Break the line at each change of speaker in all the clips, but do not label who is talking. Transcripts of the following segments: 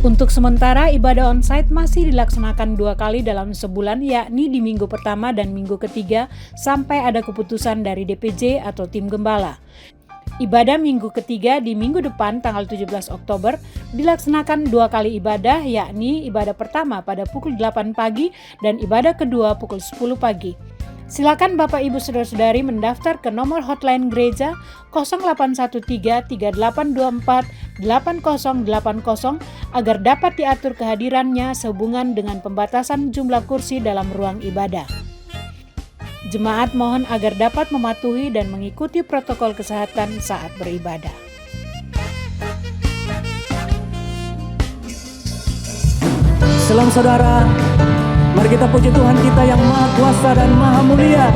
Untuk sementara, ibadah onsite masih dilaksanakan 2 kali dalam sebulan, yakni di minggu pertama dan minggu ketiga sampai ada keputusan dari DPJ atau tim gembala. Ibadah minggu ketiga di minggu depan tanggal 17 Oktober dilaksanakan 2 kali ibadah, yakni ibadah pertama pada pukul 8 pagi dan ibadah kedua pukul 10 pagi. Silakan Bapak Ibu Saudara-saudari mendaftar ke nomor hotline gereja 0813-3824-8080 agar dapat diatur kehadirannya sehubungan dengan pembatasan jumlah kursi dalam ruang ibadah. Jemaat mohon agar dapat mematuhi dan mengikuti protokol kesehatan saat beribadah.
Shalom saudara, mari kita puji Tuhan kita yang Maha Kuasa dan Maha Mulia.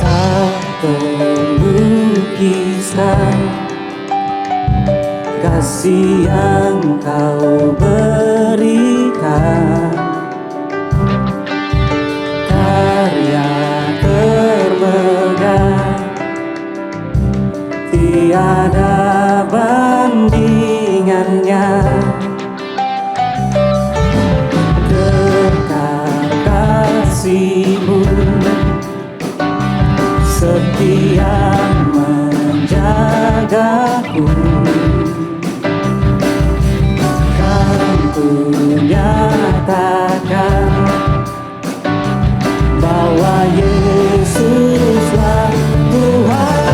Tak terlukiskan kasih yang Kau berikan, karya termegah tiada bandingannya. Dekat kasih-Mu setia menjagaku, kan ku nyatakan bahwa Yesuslah Tuhan.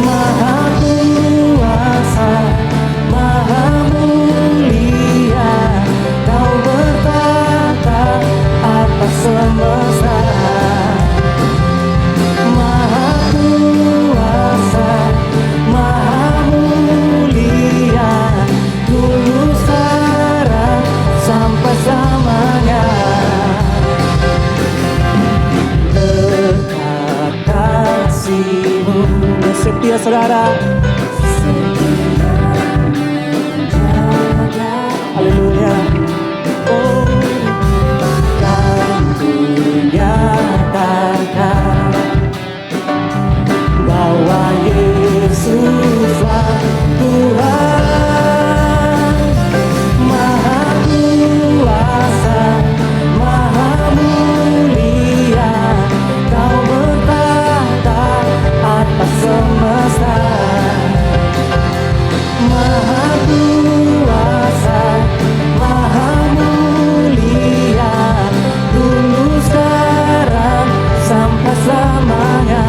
Maha kuasa, Maha mulia, Kau bertata atas semesta. Maha kuasa, Maha mulia, dulu sekarang sampai selamanya. Dekat kasih-Mu setia saudara, haleluya. Oh, kan ku nyatakan bahwa Yesuslah Tuhan. Maha kuasa, Maha mulia, Kau bertata atas semesta. Maha kuasa, Maha mulia, dulu sekarang sampai selamanya.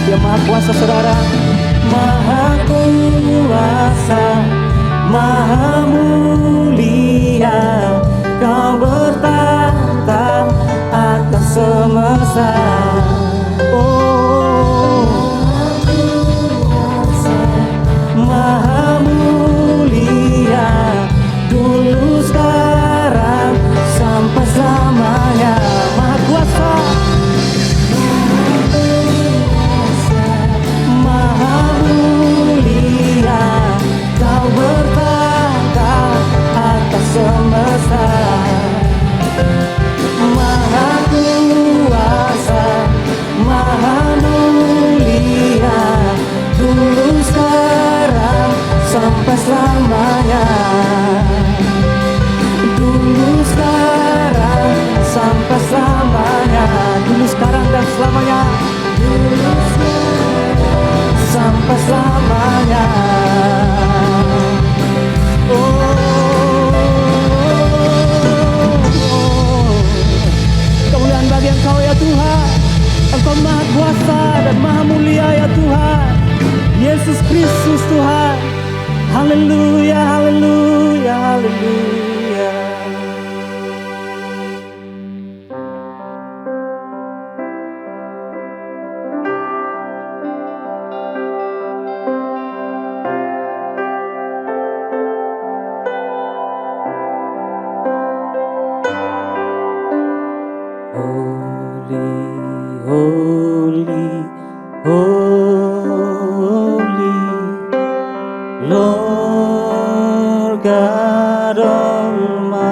Dia Maha Kuasa saudara, Maha kuasa, Maha mulia, Kau bertata atas semesta. Oh, Maha mulia, dulu sekarang sampai selamanya. Maha kuasa, Maha mulia, Kau bertata atas semesta. Maha kuasa, Maha mulia, dulu sekarang sampai selamanya. Dulu sekarang sampai selamanya. Dulu sekarang dan selamanya. Dulu sekarang sampai selamanya. Kemuliaan bagi Engkau ya Tuhan. Engkau Maha Kuasa dan Maha Mulia ya Tuhan. Yesus Kristus Tuhan. Haleluya, haleluya, haleluya. God Almighty,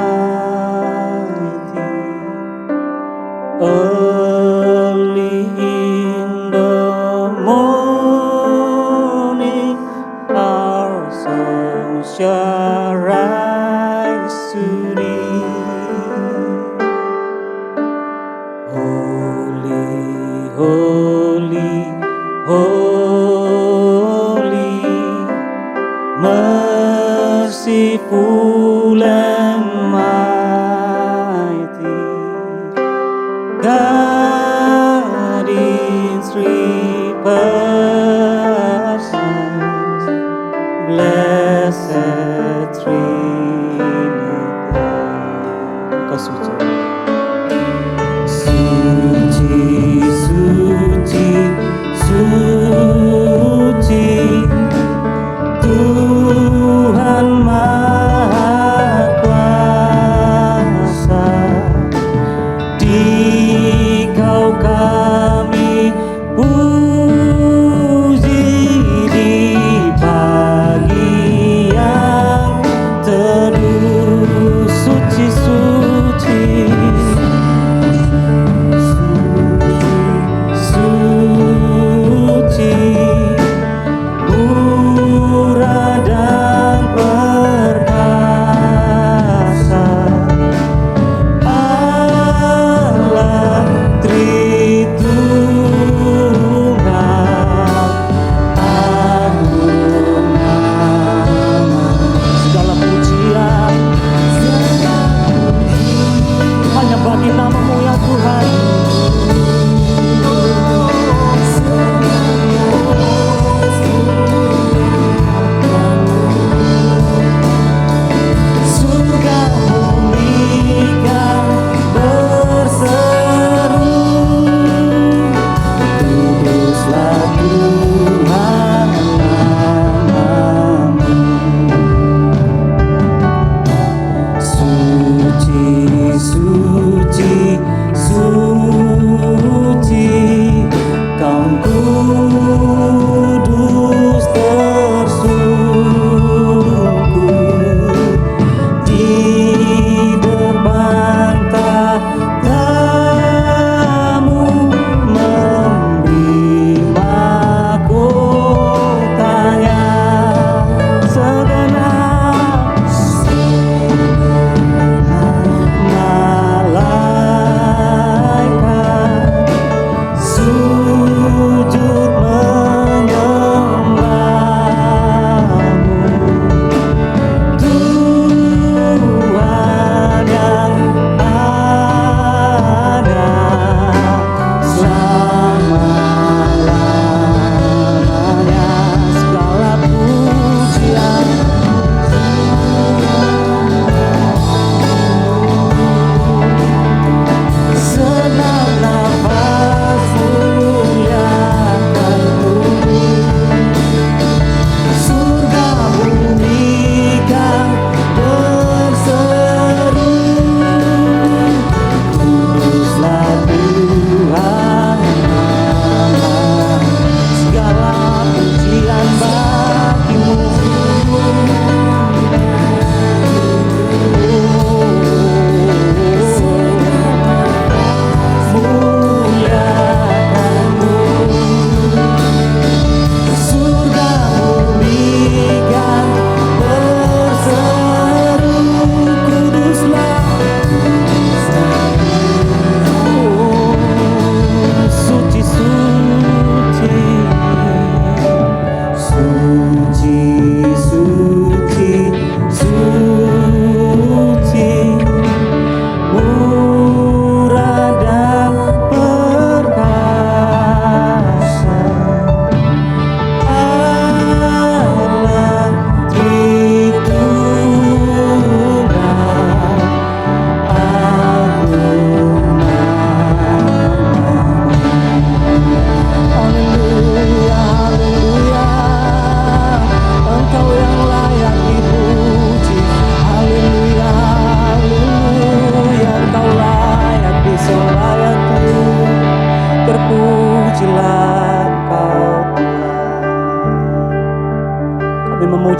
early in the morning, our soul shall rise to Thee. Holy, holy, holy, merciful and mighty, God in three persons, blessed Trinity. Engkau suci. Suci, suci, suci, Tuhan Maha Kuasa. Dikau kami puji di pagi yang teduh. Suci, suci,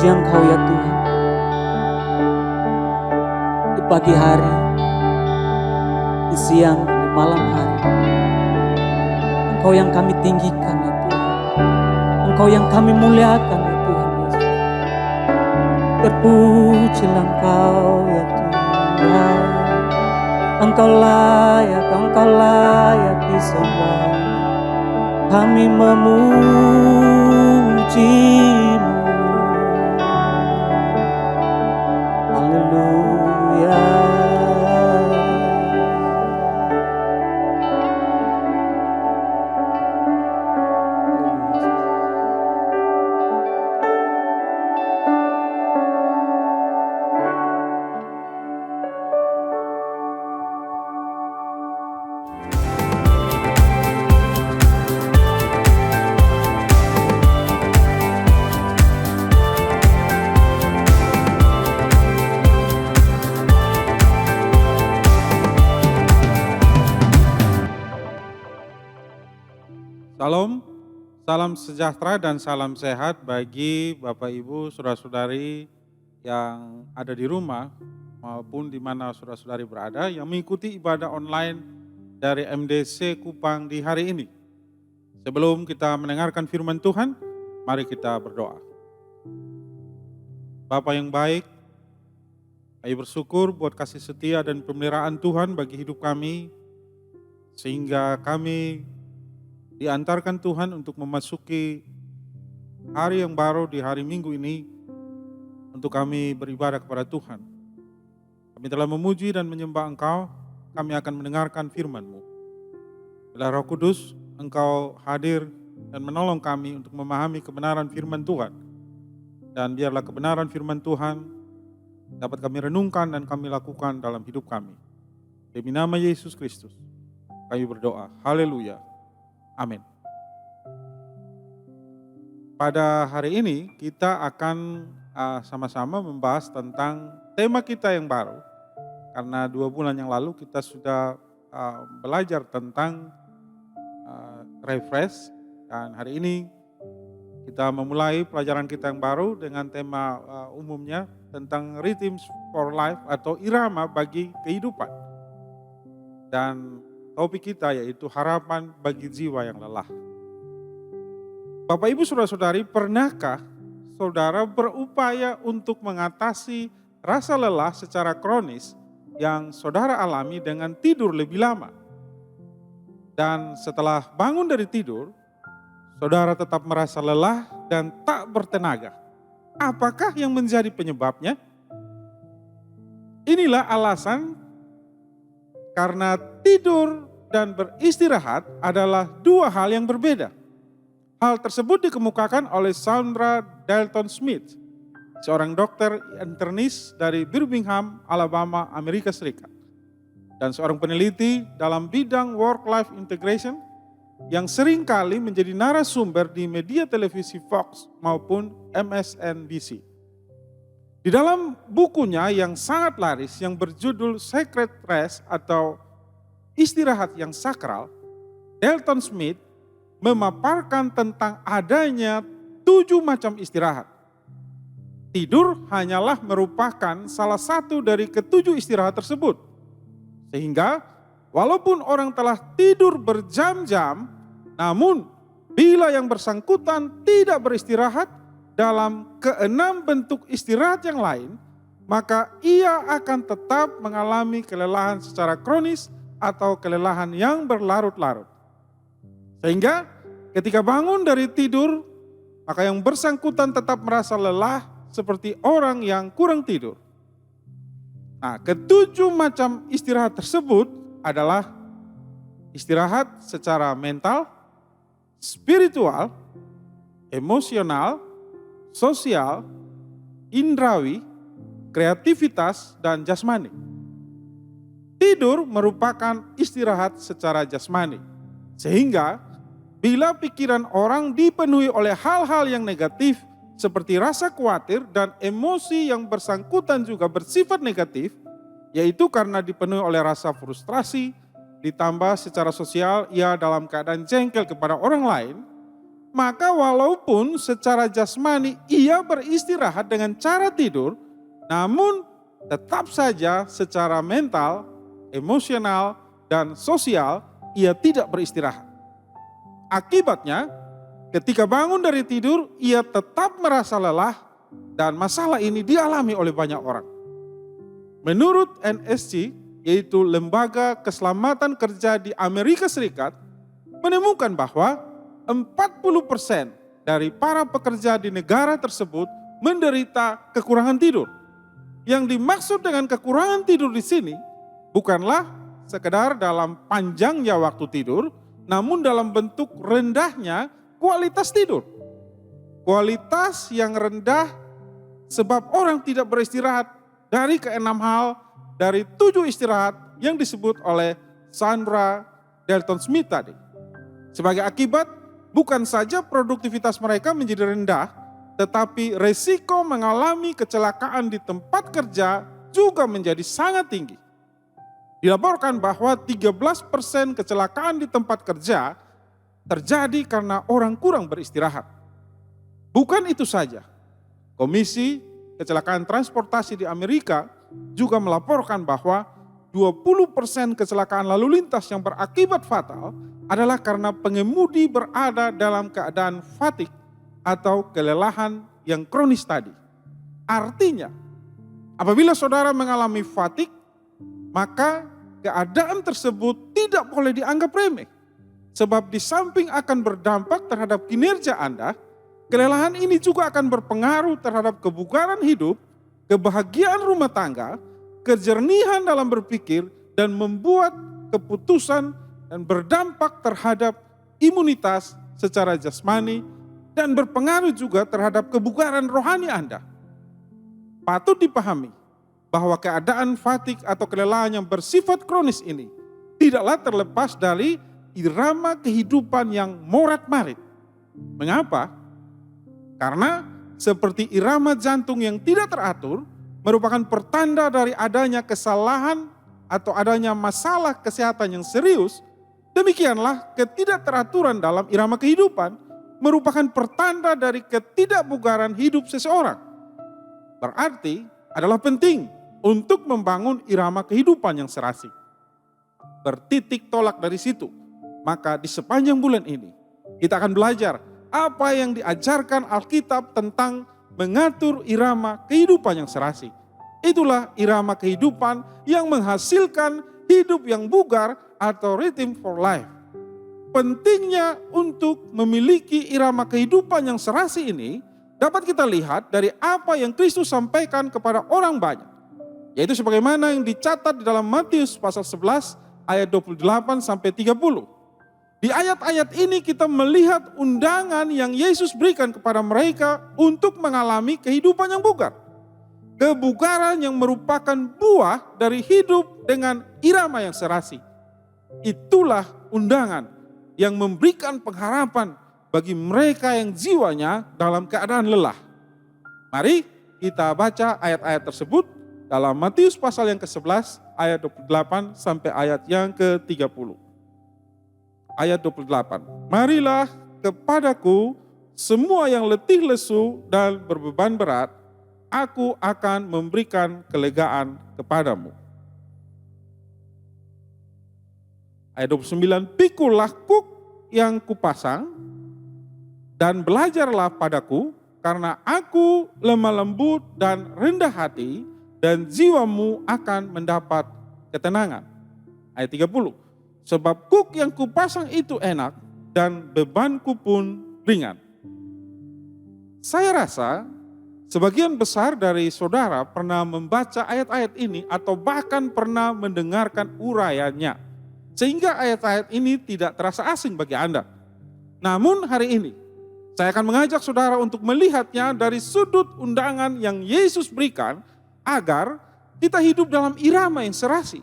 memuji Engkau ya Tuhan. Di pagi hari, di siang, di malam hari, Engkau yang kami tinggikan ya Tuhan. Engkau yang kami muliakan ya Tuhan Yesus. Terpujilah Engkau ya Tuhan. Engkau layak disembah. Kami memuji-Mu. Haleluya.
Salam, salam sejahtera dan salam sehat bagi Bapak Ibu, saudara-saudari yang ada di rumah maupun di mana saudara-saudari berada yang mengikuti ibadah online dari MDC Kupang di hari ini. Sebelum kita mendengarkan firman Tuhan, mari kita berdoa. Bapa yang baik, kami bersyukur buat kasih setia dan pemeliharaan Tuhan bagi hidup kami, sehingga kami diantarkan Tuhan untuk memasuki hari yang baru di hari Minggu ini untuk kami beribadah kepada Tuhan. Kami telah memuji dan menyembah Engkau, kami akan mendengarkan firman-Mu. Bila Roh Kudus, Engkau hadir dan menolong kami untuk memahami kebenaran firman Tuhan. Dan biarlah kebenaran firman Tuhan dapat kami renungkan dan kami lakukan dalam hidup kami. Demi nama Yesus Kristus, kami berdoa. Haleluya. Amin. Pada hari ini kita akan sama-sama membahas tentang tema kita yang baru. Karena 2 bulan yang lalu kita sudah belajar tentang refresh. Dan hari ini kita memulai pelajaran kita yang baru dengan tema umumnya tentang rhythms for life atau irama bagi kehidupan. Dan topik kita yaitu harapan bagi jiwa yang lelah. Bapak Ibu saudara-saudari, pernahkah saudara berupaya untuk mengatasi rasa lelah secara kronis yang saudara alami dengan tidur lebih lama? Dan setelah bangun dari tidur, saudara tetap merasa lelah dan tak bertenaga. Apakah yang menjadi penyebabnya? Inilah alasan karena tidur dan beristirahat adalah 2 hal yang berbeda. Hal tersebut dikemukakan oleh Sandra Dalton Smith, seorang dokter internis dari Birmingham, Alabama, Amerika Serikat. Dan seorang peneliti dalam bidang work-life integration yang seringkali menjadi narasumber di media televisi Fox maupun MSNBC. Di dalam bukunya yang sangat laris yang berjudul Sacred Rest atau Istirahat yang Sakral, Dalton Smith memaparkan tentang adanya 7 macam istirahat. Tidur hanyalah merupakan salah satu dari ke-7 istirahat tersebut. Sehingga walaupun orang telah tidur berjam-jam, namun bila yang bersangkutan tidak beristirahat dalam ke-6 bentuk istirahat yang lain, maka ia akan tetap mengalami kelelahan secara kronis atau kelelahan yang berlarut-larut. Sehingga ketika bangun dari tidur, maka yang bersangkutan tetap merasa lelah seperti orang yang kurang tidur. Nah, ke-7 macam istirahat tersebut adalah istirahat secara mental, spiritual, emosional, sosial, indrawi, kreativitas, dan jasmani. Tidur merupakan istirahat secara jasmani. Sehingga bila pikiran orang dipenuhi oleh hal-hal yang negatif seperti rasa khawatir dan emosi yang bersangkutan juga bersifat negatif, yaitu karena dipenuhi oleh rasa frustrasi, ditambah secara sosial ia dalam keadaan jengkel kepada orang lain, maka walaupun secara jasmani ia beristirahat dengan cara tidur, namun tetap saja secara mental, emosional, dan sosial ia tidak beristirahat. Akibatnya, ketika bangun dari tidur, ia tetap merasa lelah dan masalah ini dialami oleh banyak orang. Menurut NSC, yaitu Lembaga Keselamatan Kerja di Amerika Serikat, menemukan bahwa 40% dari para pekerja di negara tersebut menderita kekurangan tidur. Yang dimaksud dengan kekurangan tidur di sini bukanlah sekedar dalam panjangnya waktu tidur, namun dalam bentuk rendahnya kualitas tidur. Kualitas yang rendah sebab orang tidak beristirahat dari keenam hal dari 7 istirahat yang disebut oleh Sandra Dalton Smith tadi. Sebagai akibat, bukan saja produktivitas mereka menjadi rendah, tetapi resiko mengalami kecelakaan di tempat kerja juga menjadi sangat tinggi. Dilaporkan bahwa 13% kecelakaan di tempat kerja terjadi karena orang kurang beristirahat. Bukan itu saja, Komisi Kecelakaan Transportasi di Amerika juga melaporkan bahwa 20% kecelakaan lalu lintas yang berakibat fatal adalah karena pengemudi berada dalam keadaan fatigue atau kelelahan yang kronis tadi. Artinya, apabila saudara mengalami fatigue, maka keadaan tersebut tidak boleh dianggap remeh. Sebab di samping akan berdampak terhadap kinerja Anda, kelelahan ini juga akan berpengaruh terhadap kebugaran hidup, kebahagiaan rumah tangga, kejernihan dalam berpikir, dan membuat keputusan dan berdampak terhadap imunitas secara jasmani dan berpengaruh juga terhadap kebugaran rohani Anda. Patut dipahami bahwa keadaan fatigue atau kelelahan yang bersifat kronis ini tidaklah terlepas dari irama kehidupan yang morat-marit. Mengapa? Karena seperti irama jantung yang tidak teratur merupakan pertanda dari adanya kesalahan atau adanya masalah kesehatan yang serius, demikianlah ketidakteraturan dalam irama kehidupan merupakan pertanda dari ketidakbugaran hidup seseorang. Berarti adalah penting untuk membangun irama kehidupan yang serasi. Bertitik tolak dari situ, maka di sepanjang bulan ini kita akan belajar apa yang diajarkan Alkitab tentang mengatur irama kehidupan yang serasi. Itulah irama kehidupan yang menghasilkan hidup yang bugar atau rhythm for life. Pentingnya untuk memiliki irama kehidupan yang serasi ini dapat kita lihat dari apa yang Kristus sampaikan kepada orang banyak. Yaitu sebagaimana yang dicatat di dalam Matius pasal 11 ayat 28 sampai 30. Di ayat-ayat ini kita melihat undangan yang Yesus berikan kepada mereka untuk mengalami kehidupan yang bugar. Kebugaran yang merupakan buah dari hidup dengan irama yang serasi. Itulah undangan yang memberikan pengharapan bagi mereka yang jiwanya dalam keadaan lelah. Mari kita baca ayat-ayat tersebut dalam Matius pasal yang ke-11 ayat 28 sampai ayat yang ke-30. Ayat 28. Marilah kepadaku semua yang letih lesu dan berbeban berat, aku akan memberikan kelegaan kepadamu. Ayat 29. Pikulah kuk yang kupasang dan belajarlah padaku, karena aku lemah lembut dan rendah hati, dan jiwamu akan mendapat ketenangan. Ayat 30. Sebab kuk yang kupasang itu enak dan bebanku pun ringan. Saya rasa sebagian besar dari saudara pernah membaca ayat-ayat ini atau bahkan pernah mendengarkan urayanya. Sehingga ayat-ayat ini tidak terasa asing bagi Anda. Namun hari ini saya akan mengajak saudara untuk melihatnya dari sudut undangan yang Yesus berikan agar kita hidup dalam irama yang serasi.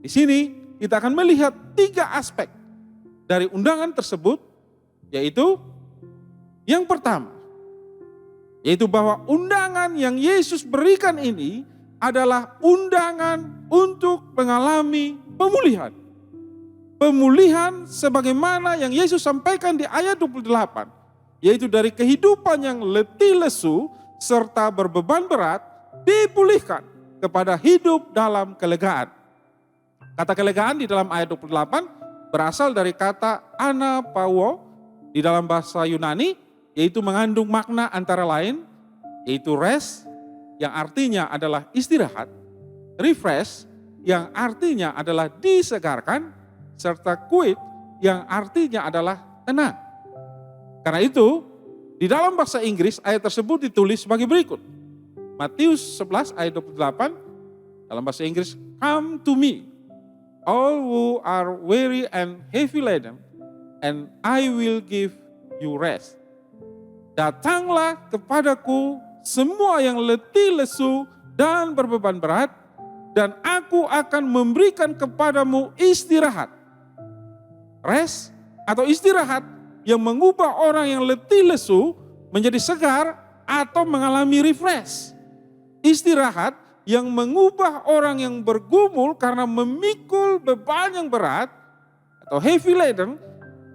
Di sini kita akan melihat 3 aspek dari undangan tersebut, yaitu yang pertama, yaitu bahwa undangan yang Yesus berikan ini adalah undangan untuk mengalami pemulihan. pemulihan sebagaimana yang Yesus sampaikan di ayat 28, yaitu dari kehidupan yang letih lesu serta berbeban berat dipulihkan kepada hidup dalam kelegaan. Kata kelegaan di dalam ayat 28 berasal dari kata anapauo di dalam bahasa Yunani, yaitu mengandung makna antara lain, yaitu rest yang artinya adalah istirahat, refresh yang artinya adalah disegarkan, serta quiet yang artinya adalah tenang. Karena itu, di dalam bahasa Inggris ayat tersebut ditulis sebagai berikut. Matius 11 ayat 28, dalam bahasa Inggris, "Come to me, all who are weary and heavy laden, and I will give you rest." Datanglah kepadaku semua yang letih lesu dan berbeban berat, dan aku akan memberikan kepadamu istirahat. Rest atau istirahat yang mengubah orang yang letih lesu menjadi segar atau mengalami refresh. Istirahat yang mengubah orang yang bergumul karena memikul beban yang berat atau heavy laden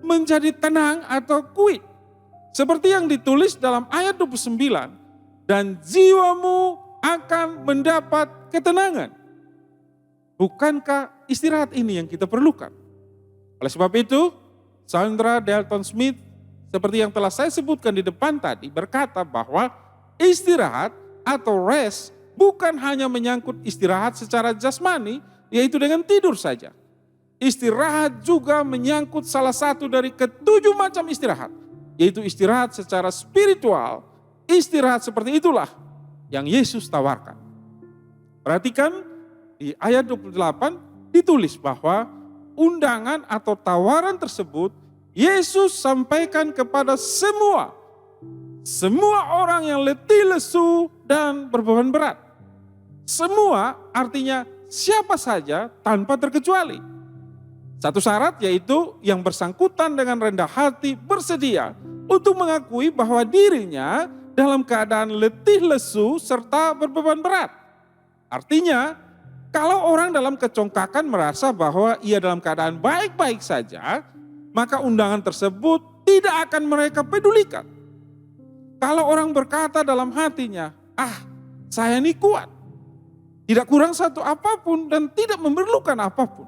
menjadi tenang atau quiet. Seperti yang ditulis dalam ayat 29, dan jiwamu akan mendapat ketenangan. Bukankah istirahat ini yang kita perlukan? Oleh sebab itu, Sandra Dalton Smith, seperti yang telah saya sebutkan di depan tadi, berkata bahwa istirahat atau rest bukan hanya menyangkut istirahat secara jasmani, yaitu dengan tidur saja. Istirahat juga menyangkut salah satu dari ketujuh macam istirahat, yaitu istirahat secara spiritual. Istirahat seperti itulah yang Yesus tawarkan. Perhatikan di ayat 28 ditulis bahwa undangan atau tawaran tersebut Yesus sampaikan kepada semua orang yang letih lesu dan berbeban berat. Semua artinya siapa saja tanpa terkecuali. Satu syarat yaitu yang bersangkutan dengan rendah hati bersedia untuk mengakui bahwa dirinya dalam keadaan letih lesu serta berbeban berat. Artinya, kalau orang dalam kecongkakan merasa bahwa ia dalam keadaan baik-baik saja, maka undangan tersebut tidak akan mereka pedulikan. Kalau orang berkata dalam hatinya, saya ini kuat, tidak kurang satu apapun dan tidak memerlukan apapun,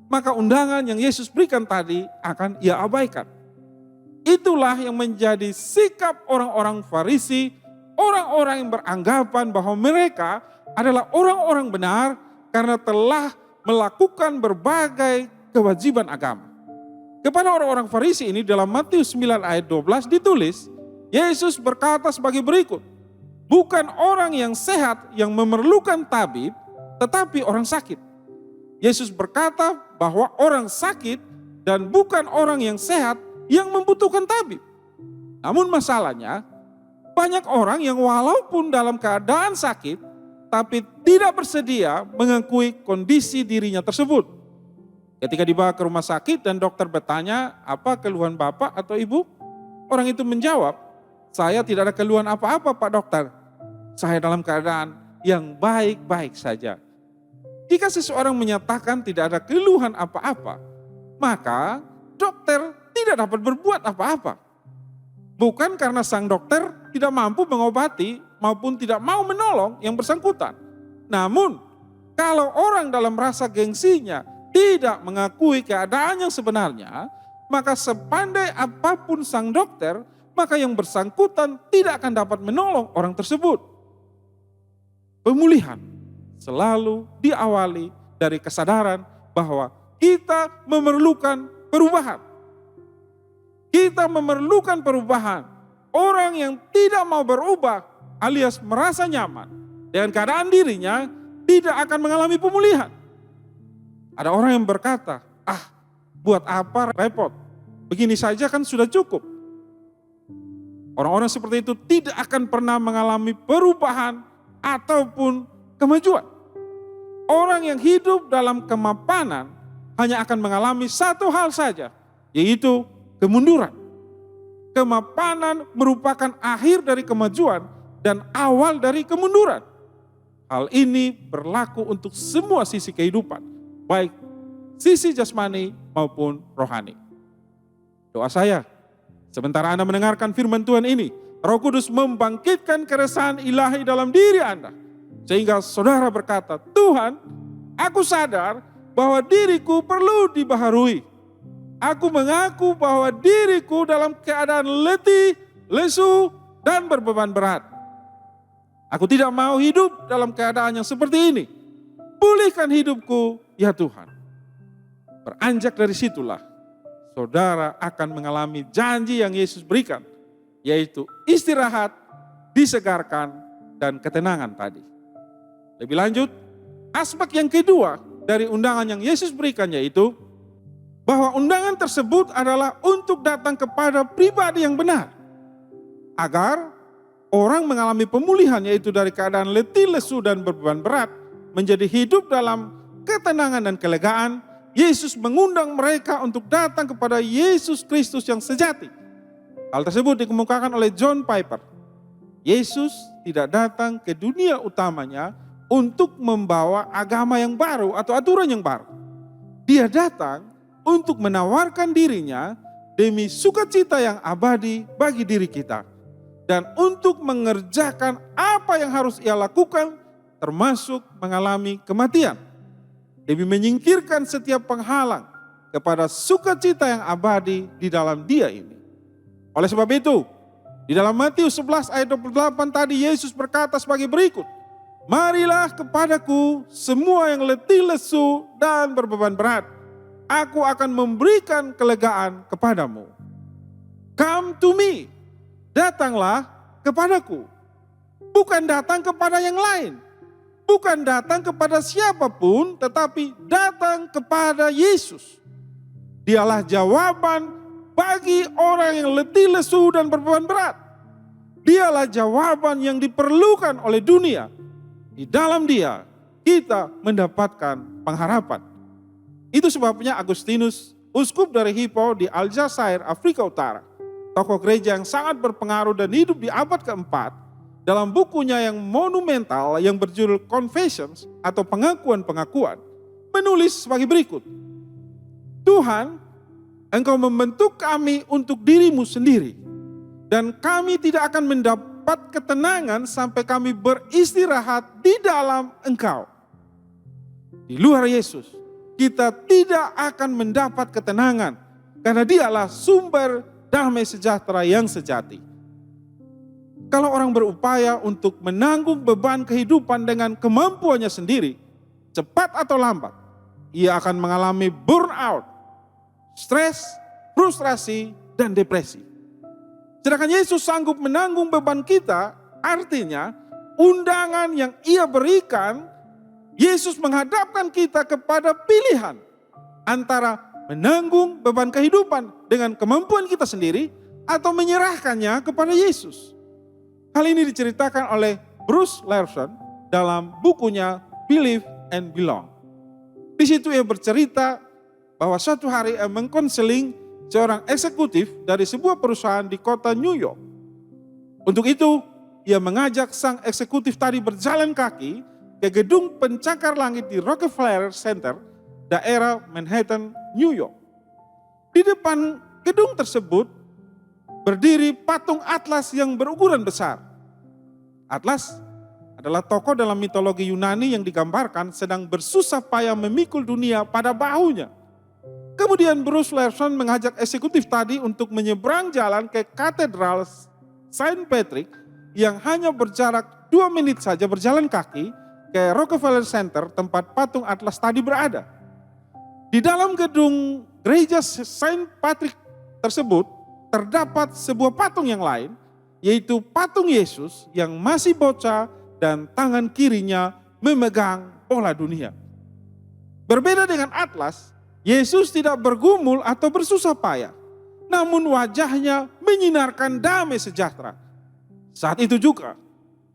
maka undangan yang Yesus berikan tadi akan ia abaikan. Itulah yang menjadi sikap orang-orang Farisi, orang-orang yang beranggapan bahwa mereka adalah orang-orang benar karena telah melakukan berbagai kewajiban agama. Kepada orang-orang Farisi ini dalam Matius 9 ayat 12 ditulis, Yesus berkata sebagai berikut, bukan orang yang sehat yang memerlukan tabib, tetapi orang sakit. Yesus berkata bahwa orang sakit dan bukan orang yang sehat yang membutuhkan tabib. Namun masalahnya, banyak orang yang walaupun dalam keadaan sakit, tapi tidak bersedia mengakui kondisi dirinya tersebut. Ketika dibawa ke rumah sakit dan dokter bertanya, apa keluhan bapak atau ibu? Orang itu menjawab, saya tidak ada keluhan apa-apa Pak Dokter. Saya dalam keadaan yang baik-baik saja. Jika seseorang menyatakan tidak ada keluhan apa-apa, maka dokter tidak dapat berbuat apa-apa. Bukan karena sang dokter tidak mampu mengobati maupun tidak mau menolong yang bersangkutan. Namun, kalau orang dalam rasa gengsinya tidak mengakui keadaan yang sebenarnya, maka sepandai apapun sang dokter, maka yang bersangkutan tidak akan dapat menolong orang tersebut. Pemulihan selalu diawali dari kesadaran bahwa kita memerlukan perubahan. Kita memerlukan perubahan. Orang yang tidak mau berubah alias merasa nyaman dengan keadaan dirinya tidak akan mengalami pemulihan. Ada orang yang berkata, buat apa repot? Begini saja kan sudah cukup. Orang-orang seperti itu tidak akan pernah mengalami perubahan ataupun kemajuan. Orang yang hidup dalam kemapanan hanya akan mengalami satu hal saja, yaitu kemunduran. Kemapanan merupakan akhir dari kemajuan dan awal dari kemunduran. Hal ini berlaku untuk semua sisi kehidupan, baik sisi jasmani maupun rohani. Doa saya, sementara Anda mendengarkan firman Tuhan ini, Roh Kudus membangkitkan keresahan ilahi dalam diri Anda. Sehingga saudara berkata, Tuhan, aku sadar bahwa diriku perlu dibaharui. Aku mengaku bahwa diriku dalam keadaan letih, lesu, dan berbeban berat. Aku tidak mau hidup dalam keadaan yang seperti ini. Pulihkan hidupku, ya Tuhan. Beranjak dari situlah, saudara akan mengalami janji yang Yesus berikan, yaitu istirahat, disegarkan, dan ketenangan tadi. Lebih lanjut, aspek yang kedua dari undangan yang Yesus berikan yaitu bahwa undangan tersebut adalah untuk datang kepada pribadi yang benar. Agar orang mengalami pemulihan yaitu dari keadaan letih, lesu, dan berbeban berat menjadi hidup dalam ketenangan dan kelegaan. Yesus mengundang mereka untuk datang kepada Yesus Kristus yang sejati. Hal tersebut dikemukakan oleh John Piper. Yesus tidak datang ke dunia utamanya untuk membawa agama yang baru atau aturan yang baru. Dia datang untuk menawarkan dirinya demi sukacita yang abadi bagi diri kita. Dan untuk mengerjakan apa yang harus ia lakukan, termasuk mengalami kematian. Demi menyingkirkan setiap penghalang kepada sukacita yang abadi di dalam dia ini. Oleh sebab itu, di dalam Matius 11 ayat 28 tadi Yesus berkata sebagai berikut. Marilah kepadaku semua yang letih lesu dan berbeban berat. Aku akan memberikan kelegaan kepadamu. Come to me. Datanglah kepadaku. Bukan datang kepada yang lain. Bukan datang kepada siapapun, tetapi datang kepada Yesus. Dialah jawaban bagi orang yang letih lesu dan berbeban berat. Dialah jawaban yang diperlukan oleh dunia. Di dalam dia kita mendapatkan pengharapan. Itu sebabnya Agustinus, uskup dari Hippo di Aljazair, Afrika Utara, tokoh gereja yang sangat berpengaruh dan hidup di abad keempat, dalam bukunya yang monumental yang berjudul Confessions atau pengakuan-pengakuan, menulis sebagai berikut. Tuhan, Engkau membentuk kami untuk dirimu sendiri, dan kami tidak akan mendapat ketenangan sampai kami beristirahat di dalam Engkau. Di luar Yesus, kita tidak akan mendapat ketenangan, karena Dialah sumber damai sejahtera yang sejati. Kalau orang berupaya untuk menanggung beban kehidupan dengan kemampuannya sendiri, cepat atau lambat, ia akan mengalami burnout, stres, frustrasi, dan depresi. Sedangkan Yesus sanggup menanggung beban kita, artinya undangan yang ia berikan, Yesus menghadapkan kita kepada pilihan antara menanggung beban kehidupan dengan kemampuan kita sendiri atau menyerahkannya kepada Yesus. Hal ini diceritakan oleh Bruce Larson dalam bukunya Believe and Belong. Di situ ia bercerita bahwa suatu hari ia mengkonseling seorang eksekutif dari sebuah perusahaan di kota New York. Untuk itu, ia mengajak sang eksekutif tadi berjalan kaki ke gedung pencakar langit di Rockefeller Center, daerah Manhattan, New York. Di depan gedung tersebut berdiri patung Atlas yang berukuran besar. Atlas adalah tokoh dalam mitologi Yunani yang digambarkan sedang bersusah payah memikul dunia pada bahunya. Kemudian Bruce Larson mengajak eksekutif tadi untuk menyeberang jalan ke Katedral Saint Patrick yang hanya berjarak 2 menit saja berjalan kaki ke Rockefeller Center tempat patung Atlas tadi berada. Di dalam gedung gereja Saint Patrick tersebut terdapat sebuah patung yang lain, yaitu patung Yesus yang masih bocah dan tangan kirinya memegang bola dunia. Berbeda dengan Atlas, Yesus tidak bergumul atau bersusah payah, namun wajahnya menyinarkan damai sejahtera. Saat itu juga,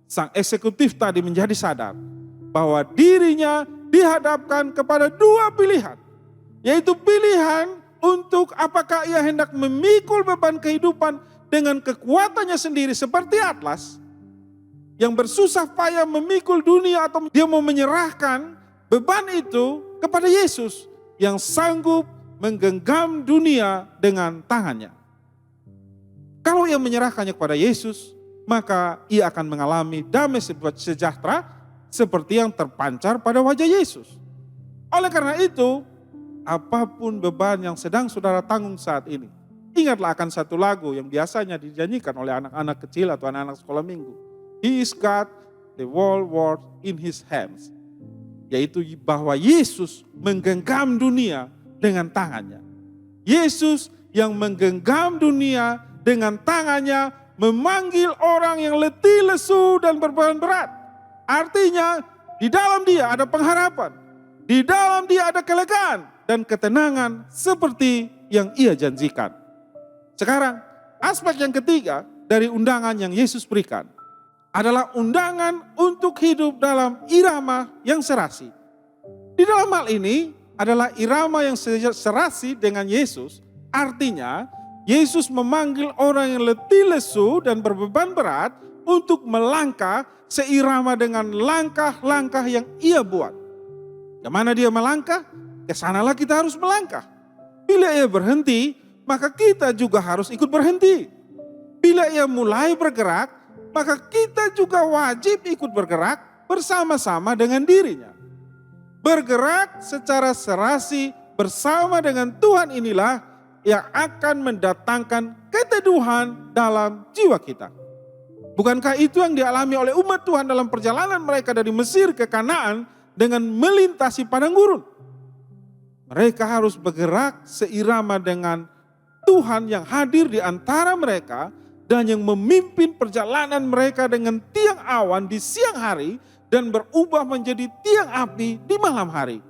sang eksekutif tadi menjadi sadar bahwa dirinya dihadapkan kepada 2 pilihan, yaitu pilihan untuk apakah ia hendak memikul beban kehidupan dengan kekuatannya sendiri seperti Atlas, yang bersusah payah memikul dunia, atau dia mau menyerahkan beban itu kepada Yesus yang sanggup menggenggam dunia dengan tangannya. Kalau ia menyerahkannya kepada Yesus, maka ia akan mengalami damai sejahtera seperti yang terpancar pada wajah Yesus. Oleh karena itu, apapun beban yang sedang saudara tanggung saat ini, ingatlah akan satu lagu yang biasanya dinyanyikan oleh anak-anak kecil atau anak-anak sekolah minggu. He is God, the whole world in his hands. Yaitu bahwa Yesus menggenggam dunia dengan tangannya. Yesus yang menggenggam dunia dengan tangannya memanggil orang yang letih, lesu, dan berbeban berat. Artinya di dalam dia ada pengharapan. Di dalam dia ada kelegaan dan ketenangan seperti yang ia janjikan. Sekarang aspek yang ketiga dari undangan yang Yesus berikan adalah undangan untuk hidup dalam irama yang serasi. Di dalam hal ini adalah irama yang serasi dengan Yesus. Artinya Yesus memanggil orang yang letih lesu dan berbeban berat untuk melangkah seirama dengan langkah-langkah yang ia buat. Kemana dia melangkah? Kesanalah kita harus melangkah. Bila ia berhenti, maka kita juga harus ikut berhenti. Bila ia mulai bergerak, maka kita juga wajib ikut bergerak bersama-sama dengan dirinya. Bergerak secara serasi bersama dengan Tuhan inilah yang akan mendatangkan keteduhan dalam jiwa kita. Bukankah itu yang dialami oleh umat Tuhan dalam perjalanan mereka dari Mesir ke Kanaan dengan melintasi padang gurun? Mereka harus bergerak seirama dengan Tuhan yang hadir di antara mereka dan yang memimpin perjalanan mereka dengan tiang awan di siang hari dan berubah menjadi tiang api di malam hari.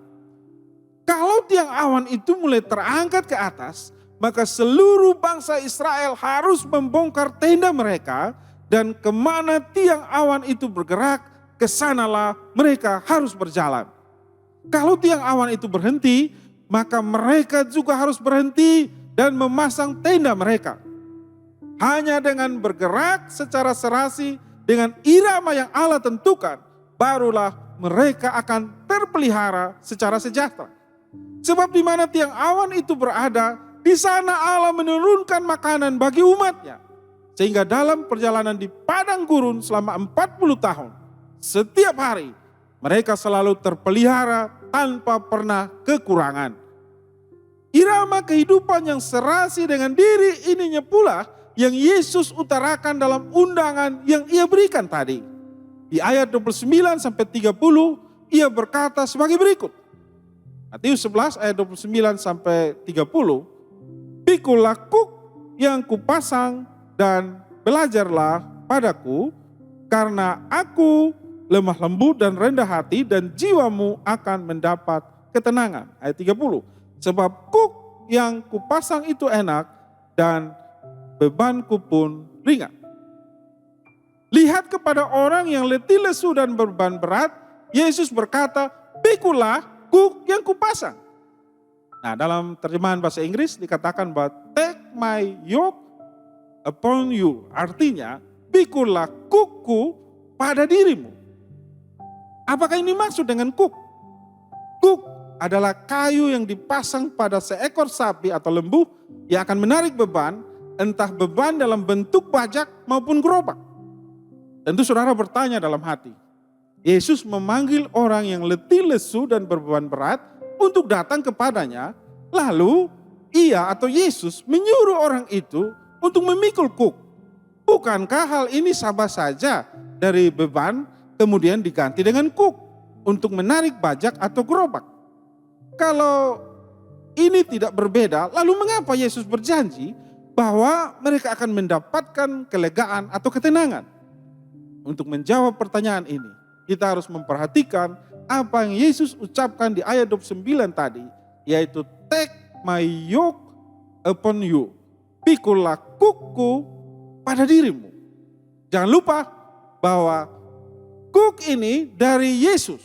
Kalau tiang awan itu mulai terangkat ke atas, maka seluruh bangsa Israel harus membongkar tenda mereka dan kemana tiang awan itu bergerak, kesanalah mereka harus berjalan. Kalau tiang awan itu berhenti, maka mereka juga harus berhenti dan memasang tenda mereka. Hanya dengan bergerak secara serasi dengan irama yang Allah tentukan, barulah mereka akan terpelihara secara sejahtera. Sebab di mana tiang awan itu berada, di sana Allah menurunkan makanan bagi umatnya. Sehingga dalam perjalanan di padang gurun selama 40 tahun, setiap hari mereka selalu terpelihara tanpa pernah kekurangan. Irama kehidupan yang serasi dengan diri ininya pula yang Yesus utarakan dalam undangan yang ia berikan tadi. Di ayat 29 sampai 30 ia berkata sebagai berikut. Matius 11 ayat 29 sampai 30. Pikulah kuk yang kupasang dan belajarlah padaku, karena aku lemah lembut dan rendah hati dan jiwamu akan mendapat ketenangan. Ayat 30. Sebab kuk yang kupasang itu enak dan bebanku pun ringan. Lihat kepada orang yang letih lesu dan beban berat, Yesus berkata, pikulah kuk yang kupasang. Nah, dalam terjemahan bahasa Inggris dikatakan bahwa take my yoke upon you. Artinya, pikulah kukku pada dirimu. Apakah ini maksud dengan kuk? Kuk adalah kayu yang dipasang pada seekor sapi atau lembu yang akan menarik beban, entah beban dalam bentuk bajak maupun gerobak. Tentu saudara bertanya dalam hati, Yesus memanggil orang yang letih lesu dan berbeban berat untuk datang kepadanya, lalu ia atau Yesus menyuruh orang itu untuk memikul kuk. Bukankah hal ini sama saja dari beban kemudian diganti dengan kuk untuk menarik bajak atau gerobak? Kalau ini tidak berbeda, lalu mengapa Yesus berjanji bahwa mereka akan mendapatkan kelegaan atau ketenangan? Untuk menjawab pertanyaan ini, kita harus memperhatikan apa yang Yesus ucapkan di ayat 29 tadi, yaitu take my yoke upon you. Pikulah kukku pada dirimu. Jangan lupa bahwa kuk ini dari Yesus.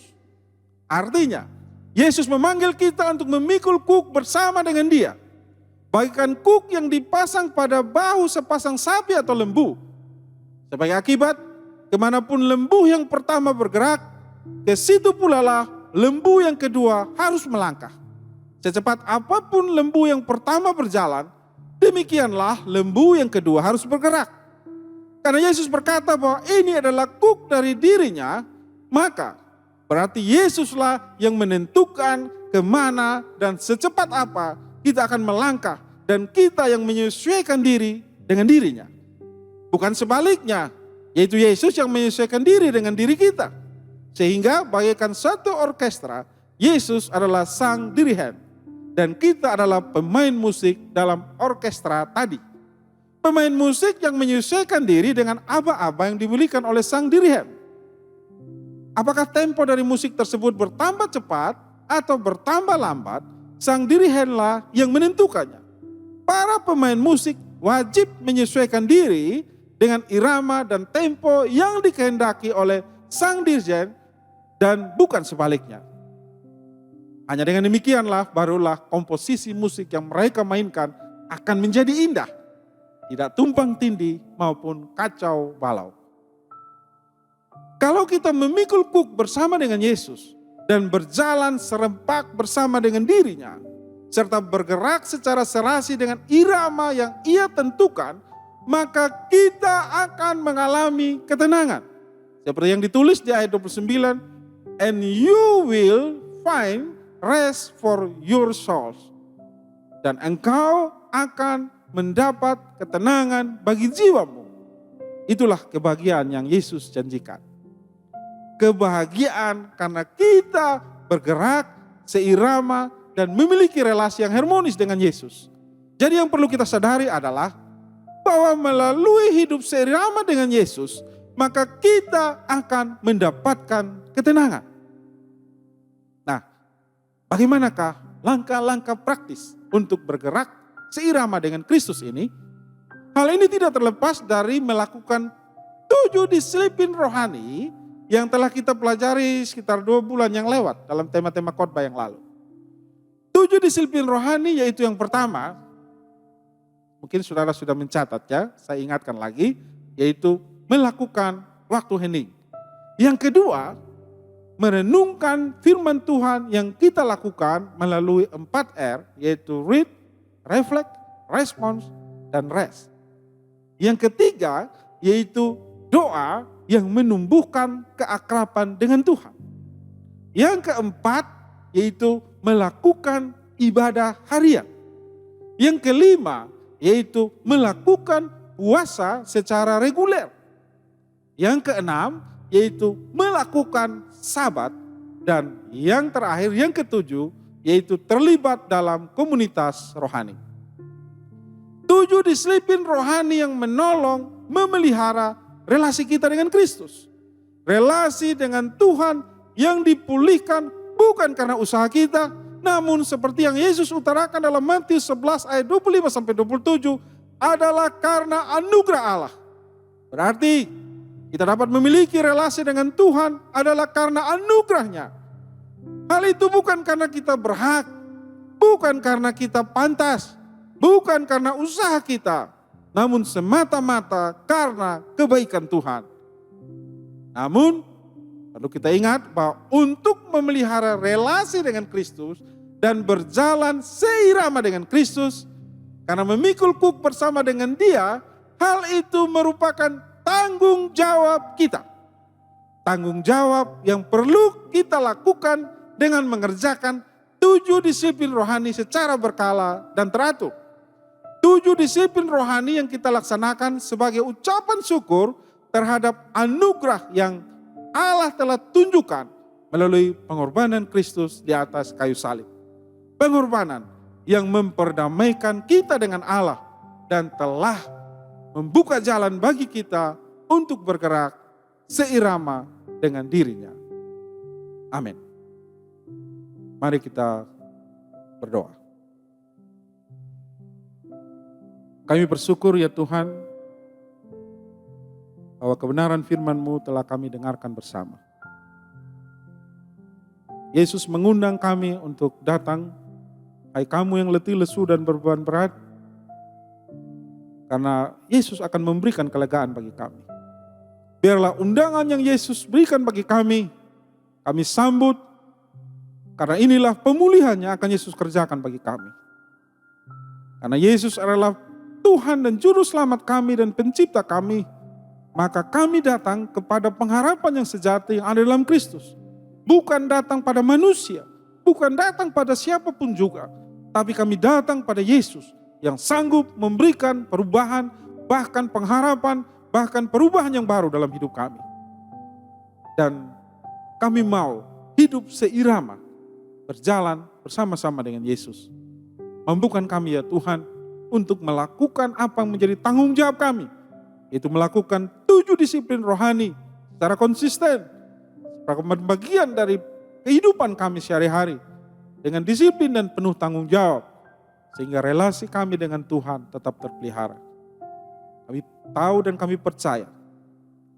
Artinya, Yesus memanggil kita untuk memikul kuk bersama dengan dia. Bagikan kuk yang dipasang pada bahu sepasang sapi atau lembu. Sebagai akibat, kemanapun lembu yang pertama bergerak, ke situ pula lah lembu yang kedua harus melangkah. Secepat apapun lembu yang pertama berjalan, demikianlah lembu yang kedua harus bergerak. Karena Yesus berkata bahwa ini adalah kuk dari dirinya, maka berarti Yesuslah yang menentukan kemana dan secepat apa kita akan melangkah. Dan kita yang menyesuaikan diri dengan dirinya. Bukan sebaliknya, yaitu Yesus yang menyesuaikan diri dengan diri kita. Sehingga bagaikan satu orkestra, Yesus adalah sang dirigen. Dan kita adalah pemain musik dalam orkestra tadi. Pemain musik yang menyesuaikan diri dengan aba-aba yang diberikan oleh sang dirigen. Apakah tempo dari musik tersebut bertambah cepat atau bertambah lambat, sang dirigenlah yang menentukannya. Para pemain musik wajib menyesuaikan diri dengan irama dan tempo yang dikehendaki oleh sang dirigen dan bukan sebaliknya. Hanya dengan demikianlah barulah komposisi musik yang mereka mainkan akan menjadi indah. Tidak tumpang tindih maupun kacau balau. Kalau kita memikul kuk bersama dengan Yesus dan berjalan serempak bersama dengan dirinya, serta bergerak secara serasi dengan irama yang ia tentukan, maka kita akan mengalami ketenangan. Seperti yang ditulis di ayat 29, and you will find rest for your souls. Dan engkau akan mendapat ketenangan bagi jiwamu. Itulah kebahagiaan yang Yesus janjikan. Kebahagiaan karena kita bergerak seirama dan memiliki relasi yang harmonis dengan Yesus. Jadi yang perlu kita sadari adalah bahwa melalui hidup seirama dengan Yesus, maka kita akan mendapatkan ketenangan. Nah, bagaimanakah langkah-langkah praktis untuk bergerak seirama dengan Kristus ini? Hal ini tidak terlepas dari melakukan 7 disiplin rohani yang telah kita pelajari sekitar 2 bulan yang lewat dalam tema-tema khotbah yang lalu. 7 disiplin rohani yaitu yang pertama, mungkin saudara sudah mencatat ya, saya ingatkan lagi, yaitu melakukan waktu hening. Yang kedua, merenungkan firman Tuhan yang kita lakukan melalui 4R, yaitu read, reflect, response, dan rest. Yang ketiga, yaitu doa yang menumbuhkan keakraban dengan Tuhan. Yang keempat, yaitu melakukan ibadah harian. Yang kelima, yaitu melakukan puasa secara reguler. Yang keenam, yaitu melakukan sabat. Dan yang terakhir, yang ketujuh, yaitu terlibat dalam komunitas rohani. 7 disiplin rohani yang menolong memelihara relasi kita dengan Kristus. Relasi dengan Tuhan yang dipulihkan bukan karena usaha kita, namun seperti yang Yesus utarakan dalam Matius 11 ayat 25-27 adalah karena anugerah Allah. Berarti kita dapat memiliki relasi dengan Tuhan adalah karena anugerahnya. Hal itu bukan karena kita berhak, bukan karena kita pantas, bukan karena usaha kita, namun semata-mata karena kebaikan Tuhan. Namun perlu kita ingat bahwa untuk memelihara relasi dengan Kristus dan berjalan seirama dengan Kristus, karena memikul kuk bersama dengan Dia, hal itu merupakan tanggung jawab kita. Tanggung jawab yang perlu kita lakukan dengan mengerjakan 7 disiplin rohani secara berkala dan teratur. 7 disiplin rohani yang kita laksanakan sebagai ucapan syukur terhadap anugerah yang Allah telah tunjukkan melalui pengorbanan Kristus di atas kayu salib. Pengorbanan yang memperdamaikan kita dengan Allah dan telah membuka jalan bagi kita untuk bergerak seirama dengan dirinya. Amin. Mari kita berdoa. Kami bersyukur ya Tuhan, bahwa kebenaran firman-Mu telah kami dengarkan bersama. Yesus mengundang kami untuk datang, hai kamu yang letih, lesu dan berbeban berat, karena Yesus akan memberikan kelegaan bagi kami. Biarlah undangan yang Yesus berikan bagi kami sambut, Karena inilah pemulihan yang akan Yesus kerjakan bagi kami. Karena Yesus adalah Tuhan dan Juru Selamat kami dan Pencipta kami, maka kami datang kepada pengharapan yang sejati yang ada dalam Kristus. Bukan datang pada manusia, bukan datang pada siapapun juga, tapi kami datang pada Yesus yang sanggup memberikan perubahan, bahkan pengharapan, bahkan perubahan yang baru dalam hidup kami. Dan kami mau hidup seirama, berjalan bersama-sama dengan Yesus. Mampukan kami ya Tuhan untuk melakukan apa yang menjadi tanggung jawab kami, yaitu melakukan 7 disiplin rohani secara konsisten, sebagai bagian dari kehidupan kami sehari-hari, dengan disiplin dan penuh tanggung jawab, sehingga relasi kami dengan Tuhan tetap terpelihara. Kami tahu dan kami percaya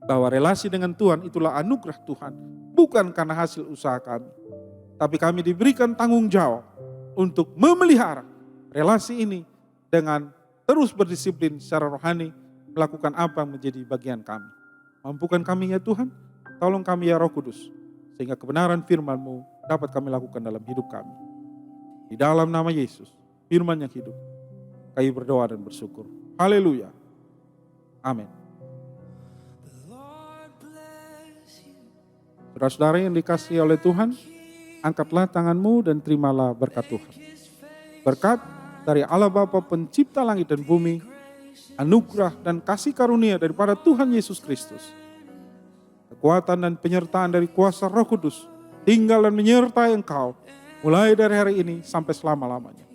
bahwa relasi dengan Tuhan itulah anugerah Tuhan, bukan karena hasil usaha kami. Tapi kami diberikan tanggung jawab untuk memelihara relasi ini dengan terus berdisiplin secara rohani, melakukan apa yang menjadi bagian kami. Mampukan kami ya Tuhan, tolong kami ya Roh Kudus, sehingga kebenaran firman-Mu dapat kami lakukan dalam hidup kami. Di dalam nama Yesus, firman yang hidup, kami berdoa dan bersyukur. Haleluya. Amin. Saudara-saudara yang dikasihi oleh Tuhan, angkatlah tanganmu dan terimalah berkat Tuhan. Berkat dari Allah Bapa Pencipta langit dan bumi, anugerah dan kasih karunia daripada Tuhan Yesus Kristus, kekuatan dan penyertaan dari kuasa Roh Kudus tinggal dan menyertai engkau mulai dari hari ini sampai selama-lamanya.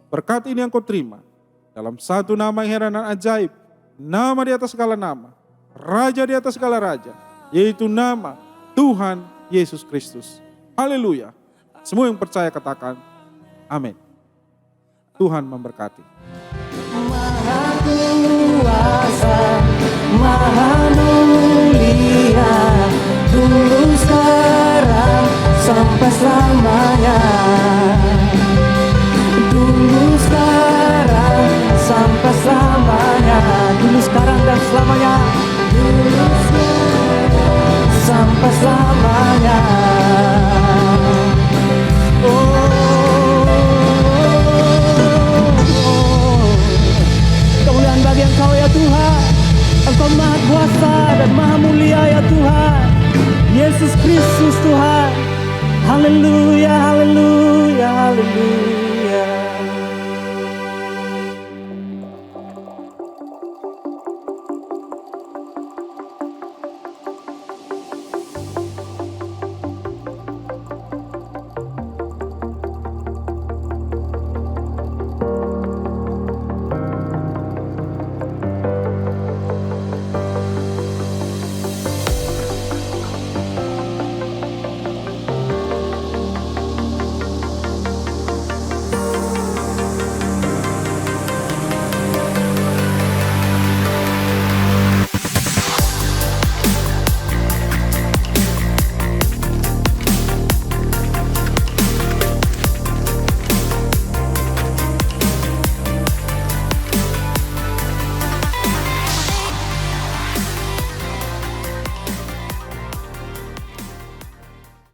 Berkat ini yang kau terima dalam satu nama yang heran dan ajaib, nama di atas segala nama, Raja di atas segala raja, yaitu nama Tuhan Yesus Kristus. Haleluya. Semua yang percaya katakan amin. Tuhan memberkati.
Maha kuasa, maha mulia, dulu sekarang sampai selamanya. Dulu sekarang sampai selamanya. Dulu sekarang dan selamanya. Dulu sekarang sampai selamanya. Kemuliaan bagi Engkau ya Tuhan. Engkau maha kuasa dan maha mulia ya Tuhan. Yesus Kristus Tuhan. Haleluya, haleluya, haleluya.